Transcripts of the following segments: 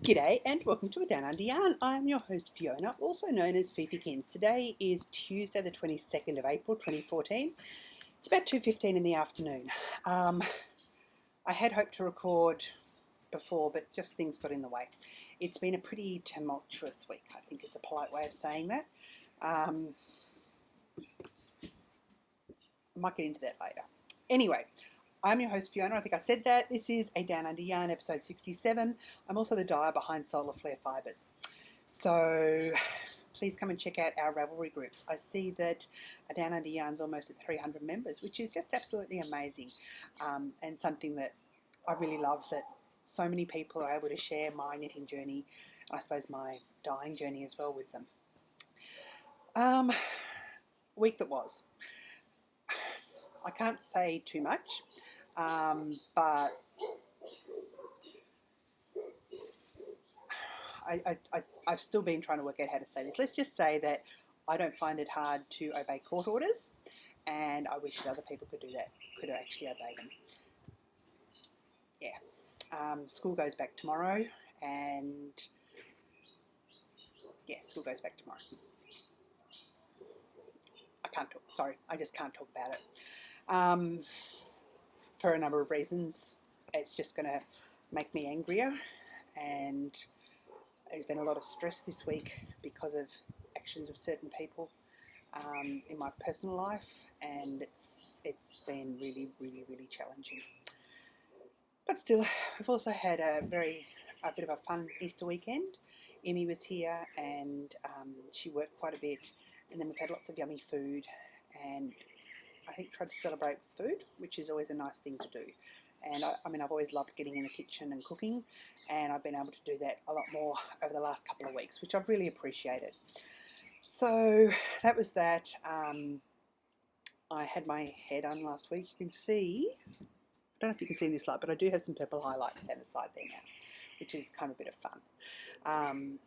G'day and welcome to A Down Under Yarn. I'm your host Fiona, also known as Fifi Kins. Today is Tuesday the 22nd of April 2014. It's about 2:15 in the afternoon. I had hoped to record before, but just things got in the way. It's been a pretty tumultuous week, I think is a polite way of saying that. I might get into that later. Anyway, I'm your host Fiona, I think I said that. This is A Down Under Yarn, episode 67. I'm also the dyer behind Solar Flair Fibres. So please come and check out our Ravelry groups. I see that A Down Under Yarn's almost at 300 members, which is just absolutely amazing, and something that I really love, that so many people are able to share my knitting journey, and I suppose my dyeing journey as well with them. Week that was. I can't say too much, but I've still been trying to work out how to say this. Let's just say that I don't find it hard to obey court orders, and I wish that other people could do that, could actually obey them. Yeah. School goes back tomorrow, and yeah, school goes back tomorrow. I just can't talk about it. For a number of reasons. It's just going to make me angrier, and there's been a lot of stress this week because of actions of certain people in my personal life, and it's been really, really, really challenging. But still, we've also had a bit of a fun Easter weekend. Emmy was here, and she worked quite a bit, and then we've had lots of yummy food, and I think tried to celebrate with food, which is always a nice thing to do. And I've always loved getting in the kitchen and cooking, and I've been able to do that a lot more over the last couple of weeks, which I've really appreciated. So that was that. I had my hair done last week. You can see, I don't know if you can see in this light, but I do have some purple highlights down the side there now, which is kind of a bit of fun. And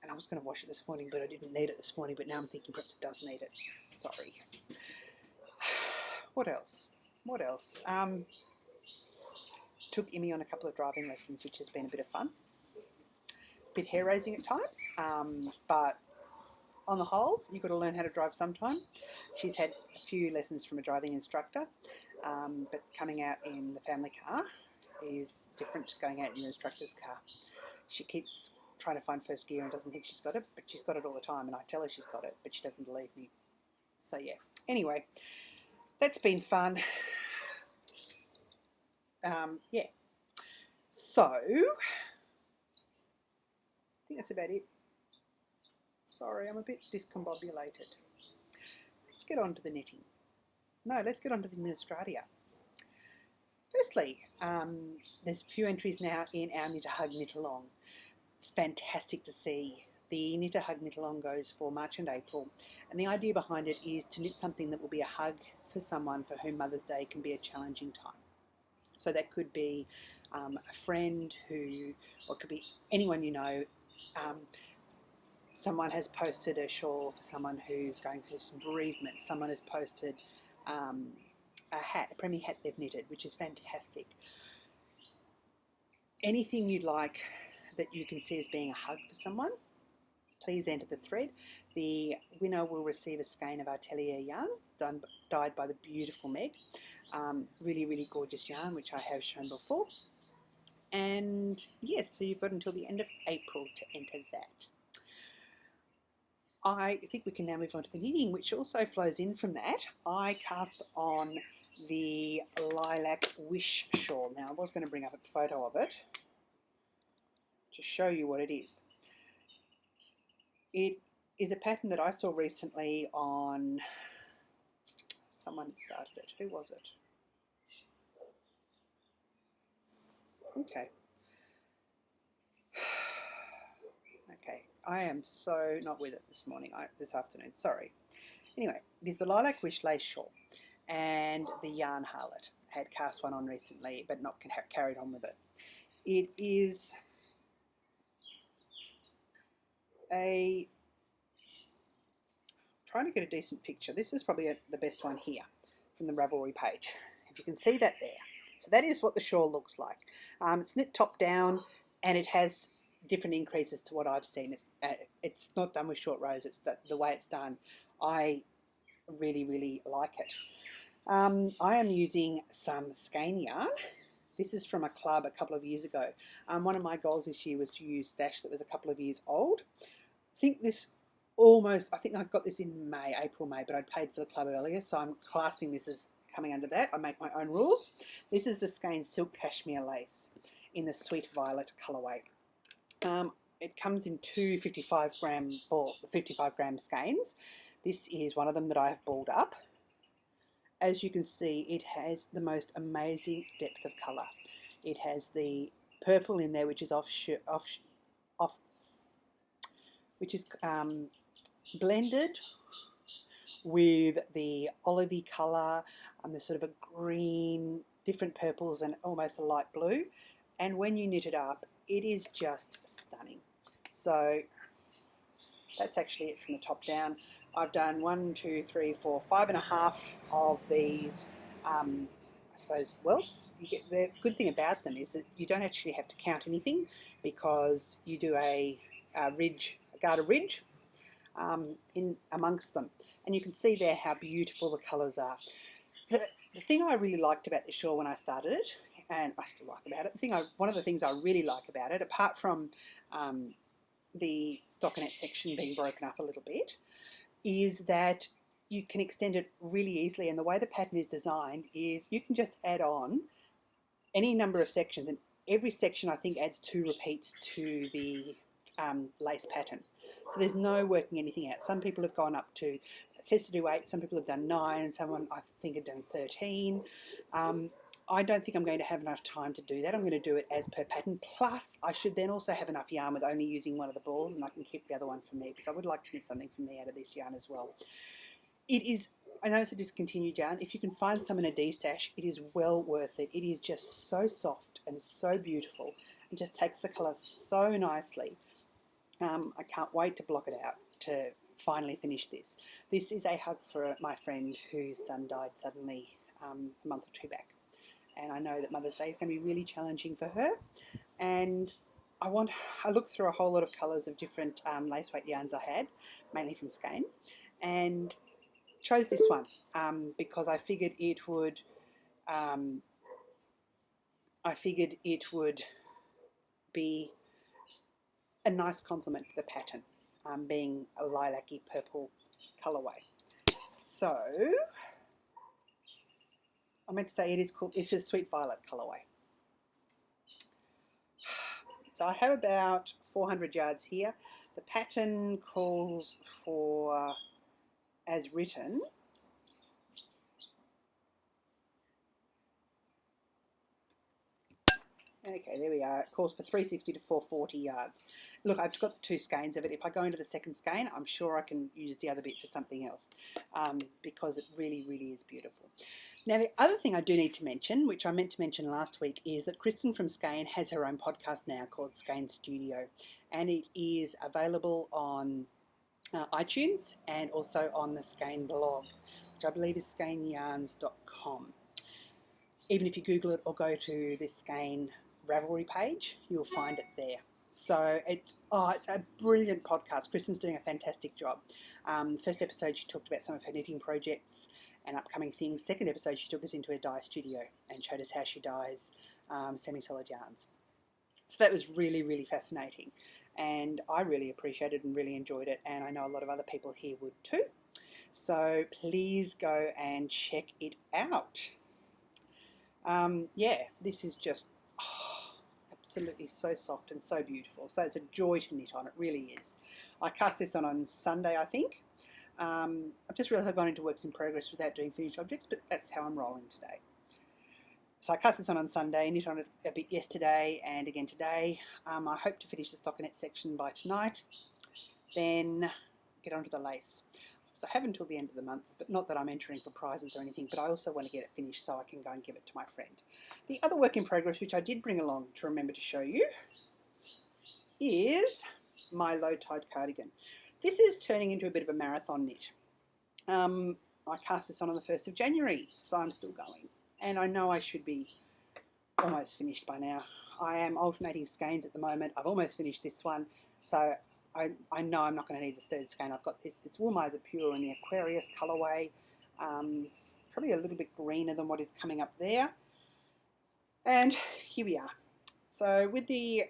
I was going to wash it this morning, but I didn't need it this morning, but now I'm thinking perhaps it does need it. Sorry. What else? Took Emmy on a couple of driving lessons, which has been a bit of fun. A bit hair-raising at times, but on the whole, you've got to learn how to drive sometime. She's had a few lessons from a driving instructor, but coming out in the family car is different to going out in your instructor's car. She keeps trying to find first gear and doesn't think she's got it, but she's got it all the time, and I tell her she's got it, but she doesn't believe me. So yeah, anyway, that's been fun. Yeah. So, I think that's about it. Sorry, I'm a bit discombobulated. Let's get on to the knitting. No, let's get on to the Administratia. Firstly, there's a few entries now in our Knit a Hug Knit Along. It's fantastic to see. The Knit a Hug Knit Along goes for March and April, and the idea behind it is to knit something that will be a hug for someone for whom Mother's Day can be a challenging time. So that could be a friend or it could be anyone you know. Someone has posted a shawl for someone who's going through some bereavement. Someone has posted a Premier hat they've knitted, which is fantastic. Anything you'd like that you can see as being a hug for someone, please enter the thread. The winner will receive a skein of Atelier yarn dyed by the beautiful Meg. Really, really gorgeous yarn, which I have shown before. And yes, so you've got until the end of April to enter that. I think we can now move on to the knitting, which also flows in from that. I cast on the Lilac Wish shawl. Now, I was going to bring up a photo of it to show you what it is. It is a pattern that I saw recently on someone that started it. Who was it? Okay. Okay, I am so not with it this afternoon, sorry. Anyway, it is the Lilac Wish lace shawl, and the Yarn Harlot. I had cast one on recently, but not carried on with it. It is trying to get a decent picture. This is probably the best one here from the Ravelry page. If you can see that there. So that is what the shawl looks like. It's knit top down, and it has different increases to what I've seen. It's not done with short rows. It's the way it's done. I really, really like it. I am using some skein yarn. This is from a club a couple of years ago. One of my goals this year was to use stash that was a couple of years old. I think I got this in April, May, but I'd paid for the club earlier, so I'm classing this as coming under that. I make my own rules. This is the Skein Silk Cashmere Lace in the Sweet Violet colourway. It comes in two 55 gram skeins. This is one of them that I have balled up. As you can see, it has the most amazing depth of colour. It has the purple in there, which is which is blended with the olivey colour, and there's sort of a green, different purples and almost a light blue. And when you knit it up, it is just stunning. So that's actually it from the top down. I've done 1, 2, 3, 4, 5.5 of these, I suppose, welts. The good thing about them is that you don't actually have to count anything, because you do a garter ridge in amongst them, and you can see there how beautiful the colours are. The thing I really liked about this shawl when I started it, and I still like about it, one of the things I really like about it, apart from the stockinette section being broken up a little bit, is that you can extend it really easily. And the way the pattern is designed is you can just add on any number of sections, and every section I think adds 2 repeats to the lace pattern. So there's no working anything out. Some people have gone up to, it says to do 8, some people have done 9, and someone I think had done 13. I don't think I'm going to have enough time to do that. I'm going to do it as per pattern. Plus, I should then also have enough yarn with only using one of the balls, and I can keep the other one for me, because I would like to knit something for me out of this yarn as well. It is, I know it's a discontinued yarn. If you can find some in a D-stash, it is well worth it. It is just so soft and so beautiful, and just takes the colour so nicely. I can't wait to block it out to finally finish this. This is a hug for my friend whose son died suddenly a month or 2 back. And I know that Mother's Day is going to be really challenging for her. And I looked through a whole lot of colours of different lace weight yarns I had, mainly from Skein, and chose this one because I figured it would be a nice complement to the pattern, being a lilac-y purple colourway. So I meant to say it is called, it's a Sweet Violet colourway. So I have about 400 yards here. The pattern calls for, as written, okay, there we are. It calls for 360 to 440 yards. Look, I've got the 2 skeins of it. If I go into the second skein, I'm sure I can use the other bit for something else, because it really, really is beautiful. Now, the other thing I do need to mention, which I meant to mention last week, is that Kristen from Skein has her own podcast now called Skein Studio, and it is available on iTunes and also on the Skein blog, which I believe is skeinyarns.com. Even if you Google it or go to this Skein Ravelry page, you'll find it there. So it's a brilliant podcast. Kristen's doing a fantastic job. First episode, she talked about some of her knitting projects and upcoming things. Second episode, she took us into a dye studio and showed us how she dyes semi-solid yarns. So that was really, really fascinating. And I really appreciated and really enjoyed it. And I know a lot of other people here would too. So please go and check it out. Yeah, this is just absolutely so soft and so beautiful. So it's a joy to knit on, it really is. I cast this on Sunday, I think. I've just realised I've gone into works in progress without doing finished objects, but that's how I'm rolling today. So I cast this on Sunday, knit on it a bit yesterday and again today. I hope to finish the stockinette section by tonight, then get onto the lace. So I have until the end of the month, but not that I'm entering for prizes or anything, but I also want to get it finished so I can go and give it to my friend. The other work in progress, which I did bring along to remember to show you, is my low tide cardigan. This is turning into a bit of a marathon knit. I cast this on the 1st of January, so I'm still going. And I know I should be almost finished by now. I am alternating skeins at the moment. I've almost finished this one, so I know I'm not going to need the third skein. I've got this. It's Wool Miser Pure in the Aquarius colourway. Probably a little bit greener than what is coming up there. And here we are. So with the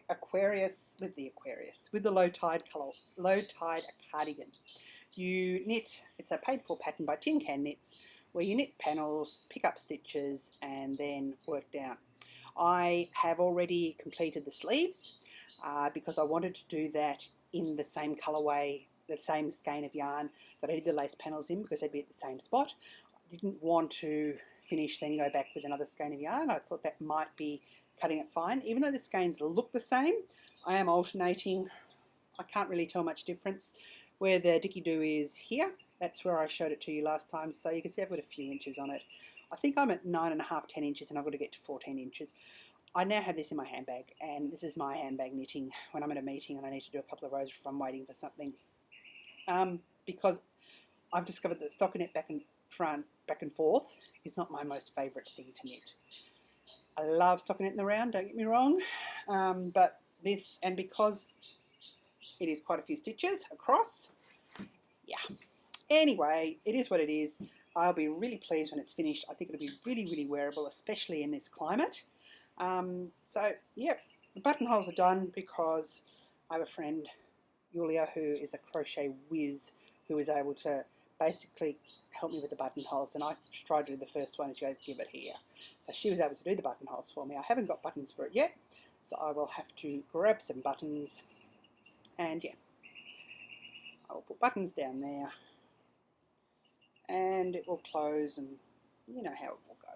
low tide cardigan, you knit. It's a paid for pattern by Tin Can Knits, where you knit panels, pick up stitches, and then work down. I have already completed the sleeves because I wanted to do that in the same colourway, the same skein of yarn that I did the lace panels in, because they'd be at the same spot. I didn't want to finish then go back with another skein of yarn. I thought that might be cutting it fine. Even though the skeins look the same, I am alternating. I can't really tell much difference. Where the dicky-do is here, that's where I showed it to you last time, so you can see I've got a few inches on it. I think I'm at 9.5, 10 inches, and I've got to get to 14 inches. I now have this in my handbag, and this is my handbag knitting when I'm at a meeting and I need to do a couple of rows if I'm waiting for something. Because I've discovered that stockinette back and front, back and forth is not my most favourite thing to knit. I love stockinette in the round, don't get me wrong, but this, and because it is quite a few stitches across, yeah. Anyway, it is what it is. I'll be really pleased when it's finished. I think it'll be really, really wearable, especially in this climate. So, yeah, the buttonholes are done because I have a friend, Yulia, who is a crochet whiz, who is able to basically help me with the buttonholes, and I tried to do the first one and she goes, give it here. So she was able to do the buttonholes for me. I haven't got buttons for it yet, so I will have to grab some buttons, and yeah, I will put buttons down there and it will close, and you know how it will go.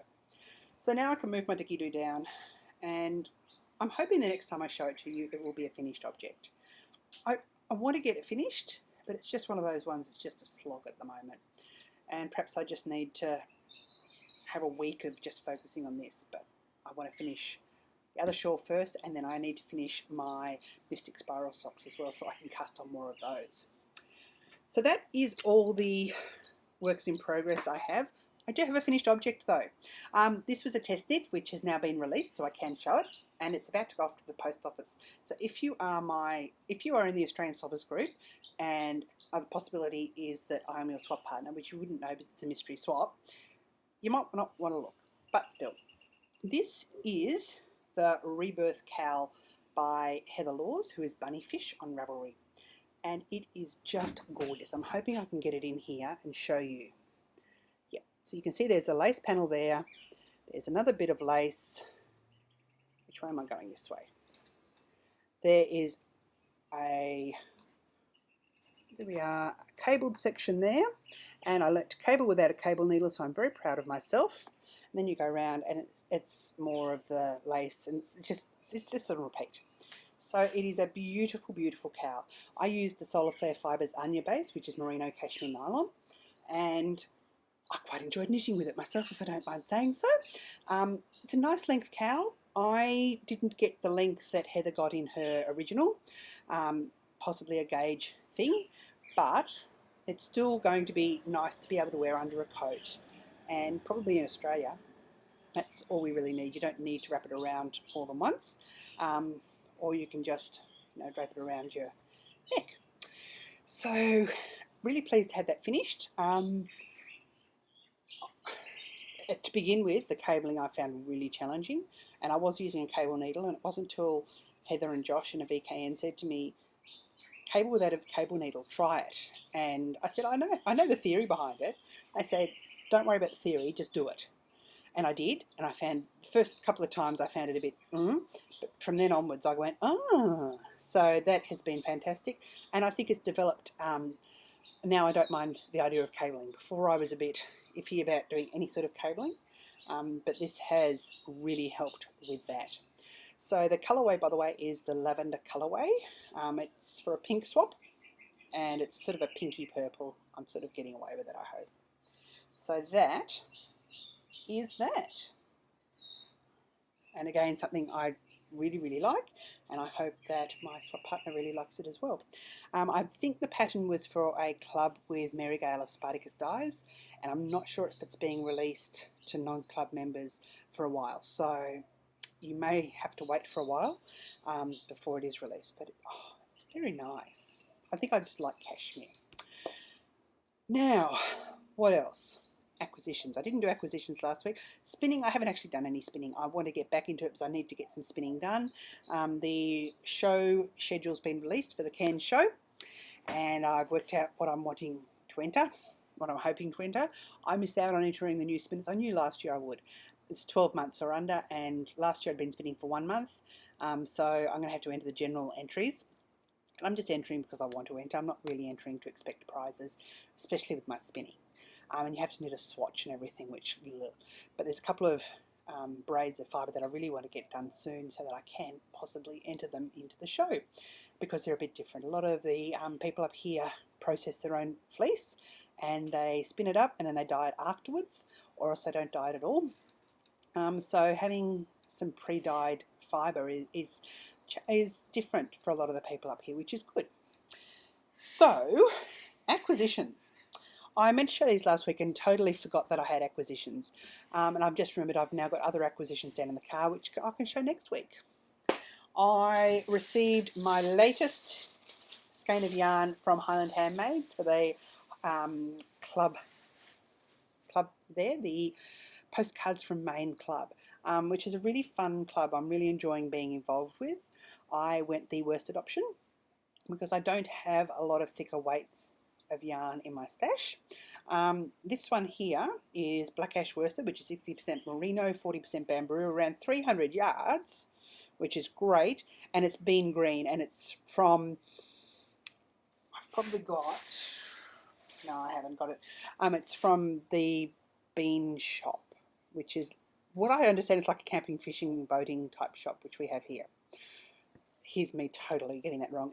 So now I can move my dicky-do down, and I'm hoping the next time I show it to you it will be a finished object. I want to get it finished, but it's just one of those ones that's just a slog at the moment, and perhaps I just need to have a week of just focusing on this. But I want to finish the other shawl first, and then I need to finish my Mystic Spiral socks as well, so I can cast on more of those. So that is all the works in progress I have. I do have a finished object though. This was a test knit which has now been released, so I can show it, and it's about to go off to the post office. So if you are in the Australian Swappers group, and the possibility is that I'm your swap partner, which you wouldn't know because it's a mystery swap, you might not want to look, but still. This is the Rebirth Cowl by Heather Laws, who is Bunnyfish on Ravelry, and it is just gorgeous. I'm hoping I can get it in here and show you. Yeah, so you can see there's a lace panel there. There's another bit of lace. Which way am I going? This way. There is there we are, a cabled section there, and I learnt to cable without a cable needle, so I'm very proud of myself. And then you go around and it's more of the lace, and it's just a repeat. So it is a beautiful, beautiful cowl. I used the Solar Flair Fibres Anya base, which is merino cashmere nylon, and I quite enjoyed knitting with it myself, if I don't mind saying so. It's a nice length cowl. I didn't get the length that Heather got in her original, possibly a gauge thing, but it's still going to be nice to be able to wear under a coat, and probably in Australia that's all we really need. You don't need to wrap it around more than once, or you can just drape it around your neck. So really pleased to have that finished. To begin with, the cabling I found really challenging, and I was using a cable needle, and it wasn't until Heather and Josh in a VKN said to me, cable without a cable needle, try it. And I said, I know the theory behind it. I said, don't worry about the theory, just do it. And I did, and I found, the first couple of times I found it a bit, but from then onwards I went, so that has been fantastic, and I think it's developed, now I don't mind the idea of cabling. Before I was a bit iffy about doing any sort of cabling, but this has really helped with that. So the colourway, by the way, is the lavender colourway. It's for a pink swap, and it's sort of a pinky purple. I'm sort of getting away with it, I hope. So that is that. And again, something I really, really like, and I hope that my swap partner really likes it as well. I think the pattern was for a club with Mary Gale of Spartacus Dyes, and I'm not sure if it's being released to non-club members for a while. So you may have to wait for a while before it is released, but it's very nice. I think I just like cashmere. Now, what else? Acquisitions. I didn't do acquisitions last week. Spinning, I haven't actually done any spinning. I want to get back into it because I need to get some spinning done. The show schedule's been released for the Cairns show, and I've worked out what I'm wanting to enter, what I'm hoping to enter. I missed out on entering the new spinners. I knew last year I would. It's 12 months or under, and last year I'd been spinning for 1 month, so I'm going to have to enter the general entries. And I'm just entering because I want to enter. I'm not really entering to expect prizes, especially with my spinning. And you have to knit a swatch and everything, but there's a couple of braids of fibre that I really want to get done soon so that I can possibly enter them into the show, because they're a bit different. A lot of the people up here process their own fleece and they spin it up and then they dye it afterwards, or else they don't dye it at all. So having some pre-dyed fibre is different for a lot of the people up here, which is good. So, acquisitions. I meant to show these last week and totally forgot that I had acquisitions. And I've just remembered I've now got other acquisitions down in the car, which I can show next week. I received my latest skein of yarn from Highland Handmaids for the club there, the Postcards from Maine Club, which is a really fun club I'm really enjoying being involved with. I went the worsted option because I don't have a lot of thicker weights of yarn in my stash. This one here is black ash worsted, which is 60% merino, 40% bamboo, around 300 yards, which is great, and it's bean green, and it's from, I've probably got, no I haven't got it, it's from the Bean Shop, which is what I understand is like a camping, fishing, boating type shop, which we have here. Here's me totally getting that wrong.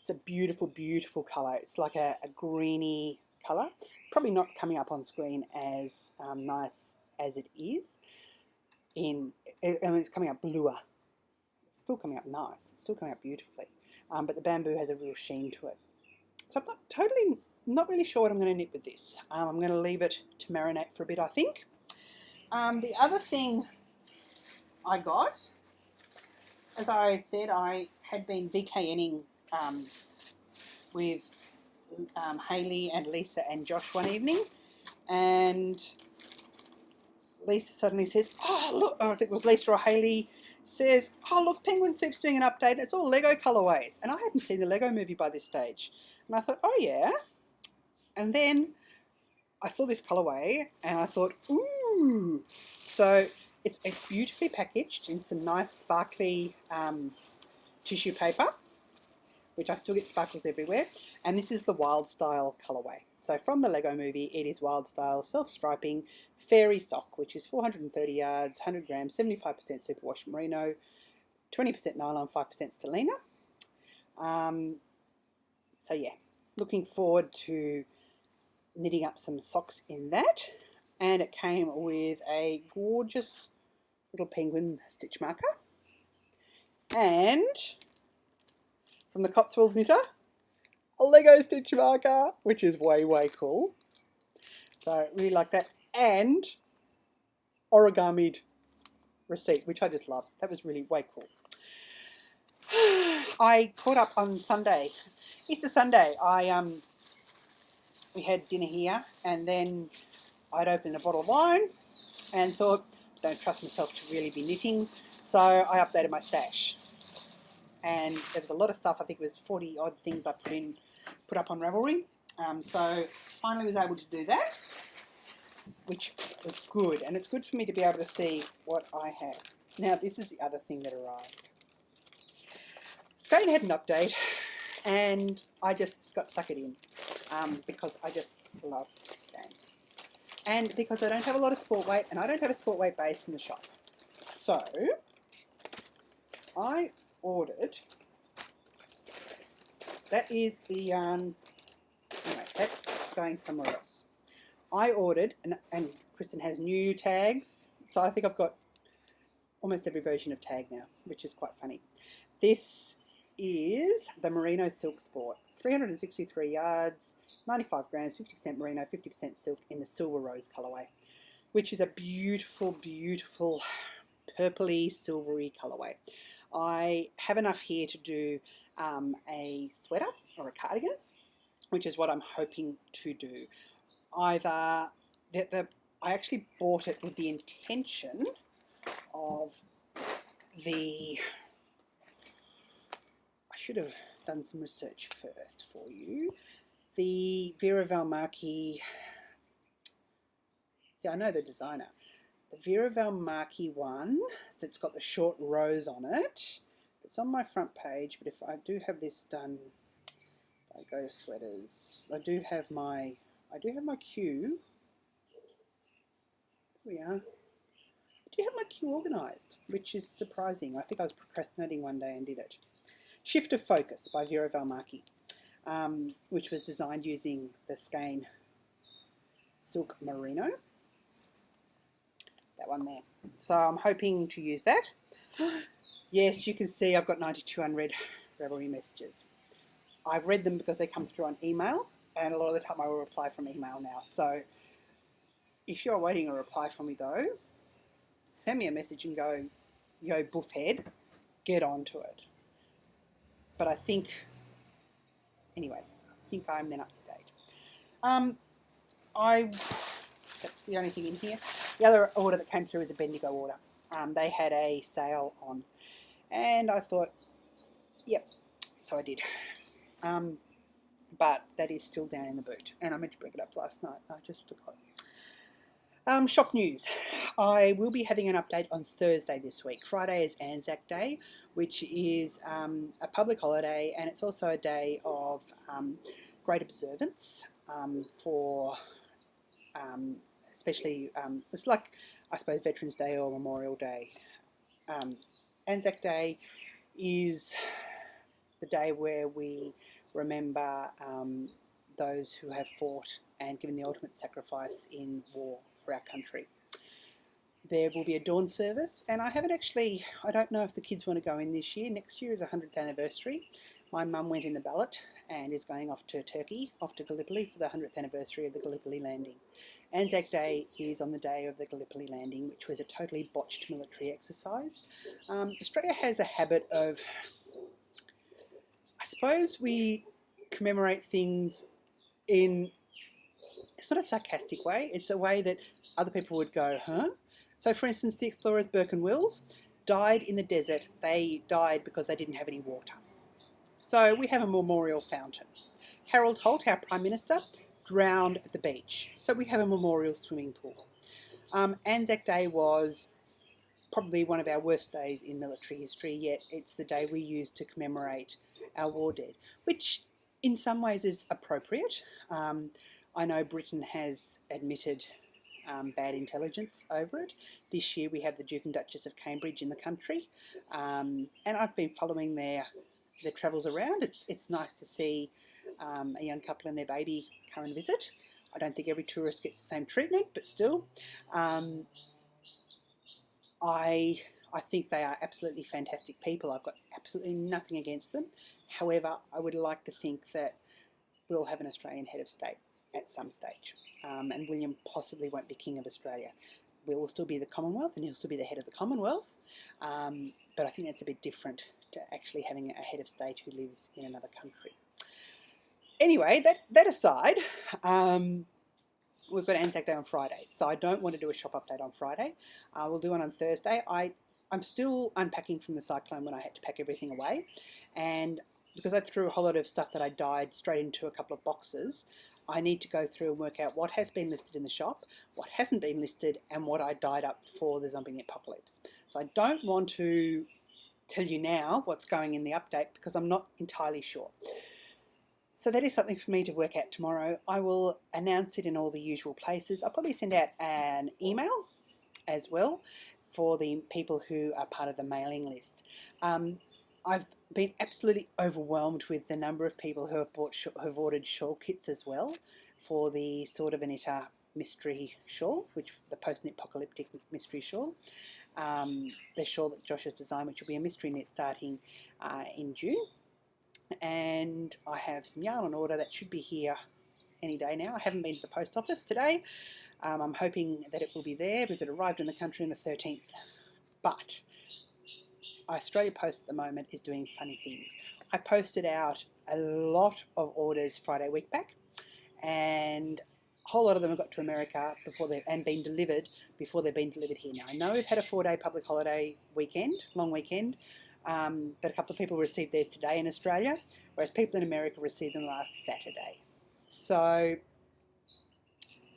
It's a beautiful, beautiful colour. It's like a greeny colour. Probably not coming up on screen as nice as it is. It's coming up bluer. It's still coming up nice. It's still coming up beautifully. But the bamboo has a real sheen to it. So I'm not really sure what I'm going to knit with this. I'm going to leave it to marinate for a bit, I think. The other thing I got, as I said, I had been VKNing with Hayley and Lisa and Josh one evening, and Lisa suddenly says, oh look, I think it was Lisa or Hayley, says, oh look, Penguin Soup's doing an update, it's all Lego colourways, and I hadn't seen the Lego movie by this stage, and I thought, oh yeah, and then I saw this colourway and I thought, ooh, so it's beautifully packaged in some nice sparkly tissue paper, which I still get sparkles everywhere, and this is the Wild Style colourway. So from the Lego movie, it is Wild Style self-striping fairy sock, which is 430 yards, 100 grams, 75% superwash merino, 20% nylon, 5% stellina. So yeah, looking forward to knitting up some socks in that, and it came with a gorgeous little penguin stitch marker, and from the Cotswold Knitter, a Lego stitch marker, which is way, way cool. So I really like that, and origamied receipt, which I just love. That was really way cool. I caught up on Sunday, Easter Sunday. We had dinner here, and then I'd opened a bottle of wine and thought, don't trust myself to really be knitting, so I updated my stash. And there was a lot of stuff. I think it was 40 odd things I put up on Ravelry. So finally was able to do that, which was good. And it's good for me to be able to see what I have. Now this is the other thing that arrived. Skein had an update, and I just got suckered in because I just love Skein. And because I don't have a lot of sport weight, and I don't have a sport weight base in the shop. So I ordered, that is the yarn, anyway, that's going somewhere else. I ordered, and Kristen has new tags, so I think I've got almost every version of tag now, which is quite funny. This is the Merino Silk Sport, 363 yards, 95 grams, 50% merino, 50% silk in the Silver Rose colourway, which is a beautiful, beautiful purpley silvery colourway. I have enough here to do a sweater or a cardigan, which is what I'm hoping to do. I actually bought it with the intention of I should have done some research first for you. The Vera Valmarchi, see, I know the designer. The Vera Valmarchi one that's got the short rows on it. It's on my front page, but if I do have this done, I go to sweaters. I do have my queue. Here we are. I do have my queue organised, which is surprising. I think I was procrastinating one day and did it. Shift of Focus by Vera Valmarchi, which was designed using the skein silk merino. That one there. So I'm hoping to use that. Yes, you can see I've got 92 unread Ravelry messages. I've read them because they come through on email, and a lot of the time I will reply from email now. So if you're waiting a reply from me though, send me a message and go, yo, buffhead, get onto it. But I think I'm then up to date. That's the only thing in here. The other order that came through is a Bendigo order. They had a sale on, and I thought, yep, so I did. But that is still down in the boot, and I meant to bring it up last night. I just forgot. Shop news. I will be having an update on Thursday this week. Friday is Anzac Day, which is a public holiday, and it's also a day of great observance for especially, it's like, I suppose, Veterans Day or Memorial Day. Anzac Day is the day where we remember those who have fought and given the ultimate sacrifice in war for our country. There will be a dawn service, and I don't know if the kids want to go in this year. Next year is 100th anniversary. My mum went in the ballot and is going off to Turkey, off to Gallipoli for the 100th anniversary of the Gallipoli landing. Anzac Day is on the day of the Gallipoli landing, which was a totally botched military exercise. Australia has a habit of, I suppose we commemorate things in a sort of sarcastic way. It's a way that other people would go, huh? So, for instance, the explorers Burke and Wills died in the desert. They died because they didn't have any water. So we have a memorial fountain. Harold Holt, our Prime Minister, drowned at the beach. So we have a memorial swimming pool. Anzac Day was probably one of our worst days in military history, yet it's the day we use to commemorate our war dead, which in some ways is appropriate. I know Britain has admitted bad intelligence over it. This year we have the Duke and Duchess of Cambridge in the country, and I've been following their travels around. It's nice to see a young couple and their baby come and visit. I don't think every tourist gets the same treatment, but still, I think they are absolutely fantastic people. I've got absolutely nothing against them. However, I would like to think that we'll have an Australian head of state at some stage, and William possibly won't be King of Australia. We will still be the Commonwealth, and he'll still be the head of the Commonwealth, but I think that's a bit different to actually having a head of state who lives in another country. Anyway, that aside, we've got Anzac Day on Friday, so I don't want to do a shop update on Friday. We'll do one on Thursday. I'm still unpacking from the cyclone when I had to pack everything away, and because I threw a whole lot of stuff that I dyed straight into a couple of boxes, I need to go through and work out what has been listed in the shop, what hasn't been listed, and what I dyed up for the zombie apocalypse. So I don't want to tell you now what's going in the update because I'm not entirely sure. So that is something for me to work out tomorrow. I will announce it in all the usual places. I'll probably send out an email as well for the people who are part of the mailing list. I've been absolutely overwhelmed with the number of people who have ordered shawl kits as well for the Sword of Anita mystery shawl, which the post-knit apocalyptic mystery shawl. The shawl that Josh has designed, which will be a mystery knit starting in June. And I have some yarn on order that should be here any day now. I haven't been to the post office today. I'm hoping that it will be there because it arrived in the country on the 13th But Australia Post at the moment is doing funny things. I posted out a lot of orders Friday week back, and a whole lot of them have got to America and been delivered before they've been delivered here. Now, I know we've had a 4-day public holiday weekend, long weekend, but a couple of people received theirs today in Australia, whereas people in America received them last Saturday. So,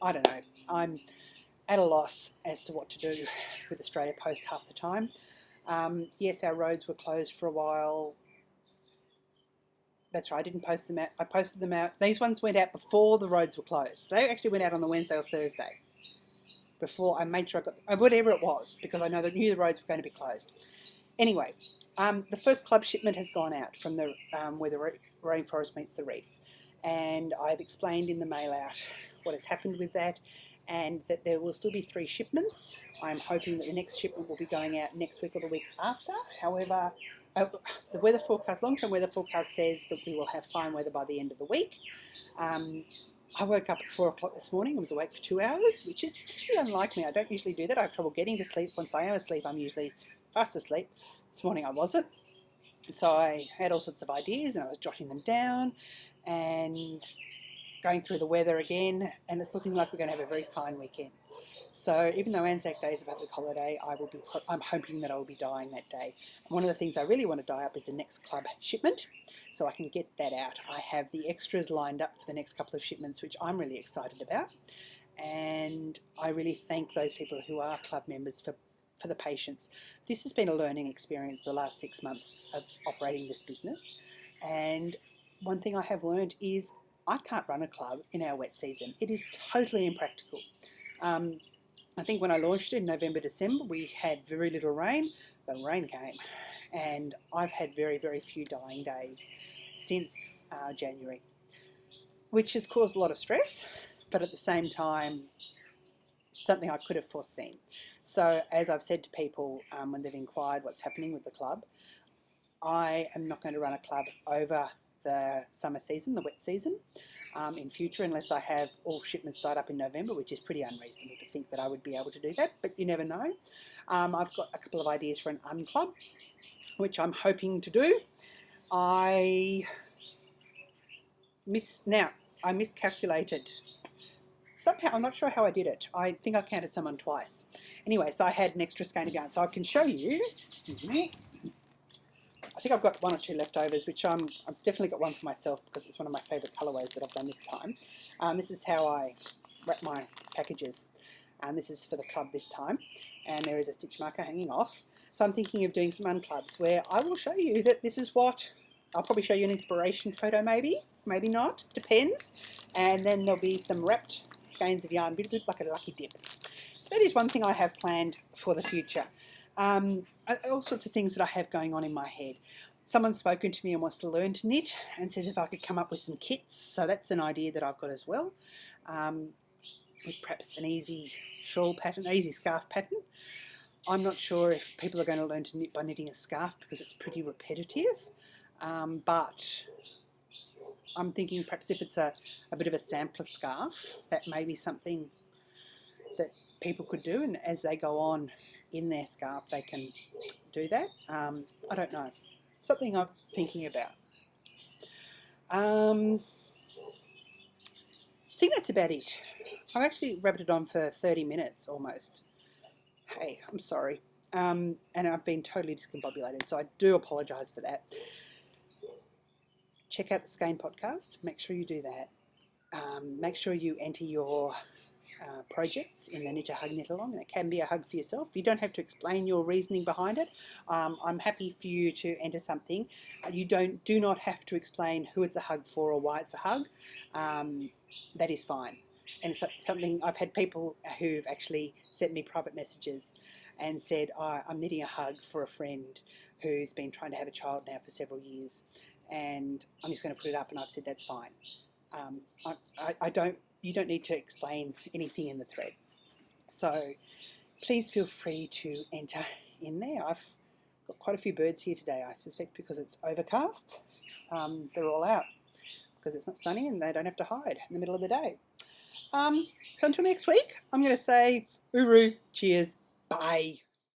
I don't know. I'm at a loss as to what to do with Australia Post half the time. Yes, our roads were closed for a while. That's right, I didn't post them out. I posted them out. These ones went out before the roads were closed. They actually went out on the Wednesday or Thursday before I made sure I got whatever it was, because I knew the roads were going to be closed. Anyway, the first club shipment has gone out from the where the rainforest meets the reef, and I've explained in the mail out what has happened with that, and that there will still be 3 shipments. I'm hoping that the next shipment will be going out next week or the week after. However, the weather forecast, long-term weather forecast, says that we will have fine weather by the end of the week. I woke up at 4 o'clock this morning. I was awake for 2 hours, which is actually unlike me. I don't usually do that. I have trouble getting to sleep. Once I am asleep, I'm usually fast asleep. This morning I wasn't. So I had all sorts of ideas and I was jotting them down and going through the weather again, and it's looking like we're going to have a very fine weekend. So even though Anzac Day is a public holiday, I'm hoping that I will be dyeing that day. And one of the things I really want to dye up is the next club shipment, so I can get that out. I have the extras lined up for the next couple of shipments, which I'm really excited about. And I really thank those people who are club members for the patience. This has been a learning experience the last 6 months of operating this business. And one thing I have learned is I can't run a club in our wet season. It is totally impractical. I think when I launched it in November, December, we had very little rain. The rain came, and I've had very, very few dyeing days since January, which has caused a lot of stress, but at the same time, something I could have foreseen. So as I've said to people when they've inquired what's happening with the club, I am not going to run a club over the summer season, the wet season, in future, unless I have all shipments tied up in November, which is pretty unreasonable to think that I would be able to do that, but you never know. I've got a couple of ideas for an unclub, which I'm hoping to do. I miscalculated. Somehow, I'm not sure how I did it. I think I counted someone twice. Anyway, so I had an extra skein of yarn, so I can show you. Excuse me. I think I've got 1 or 2 leftovers, which I've definitely got one for myself because it's one of my favourite colourways that I've done this time. This is how I wrap my packages. This is for the club this time, and there is a stitch marker hanging off. So I'm thinking of doing some unclubs where I will show you that this is what, I'll probably show you an inspiration photo maybe not, depends. And then there'll be some wrapped skeins of yarn, a bit like a lucky dip. So that is one thing I have planned for the future. All sorts of things that I have going on in my head. Someone's spoken to me and wants to learn to knit and says if I could come up with some kits, so that's an idea that I've got as well, with perhaps an easy shawl pattern, easy scarf pattern. I'm not sure if people are going to learn to knit by knitting a scarf because it's pretty repetitive, but I'm thinking perhaps if it's a bit of a sampler scarf, that may be something that people could do, and as they go on in their scarf they can do that. I don't know, something I'm thinking about. I think that's about it. I've actually rabbited on for 30 minutes almost. Hey, I'm sorry. And I've been totally discombobulated, so I do apologise for that. Check out the Skein podcast. Make sure you do that. Make sure you enter your projects in the Knit a Hug Knit Along, and it can be a hug for yourself. You don't have to explain your reasoning behind it. I'm happy for you to enter something. You do not have to explain who it's a hug for or why it's a hug. That is fine. And it's something I've had people who've actually sent me private messages and said, I'm knitting a hug for a friend who's been trying to have a child now for several years, and I'm just going to put it up, and I've said that's fine. You don't need to explain anything in the thread. So please feel free to enter in there. I've got quite a few birds here today, I suspect because it's overcast. They're all out because it's not sunny and they don't have to hide in the middle of the day. So until next week, I'm going to say, uru, cheers, bye.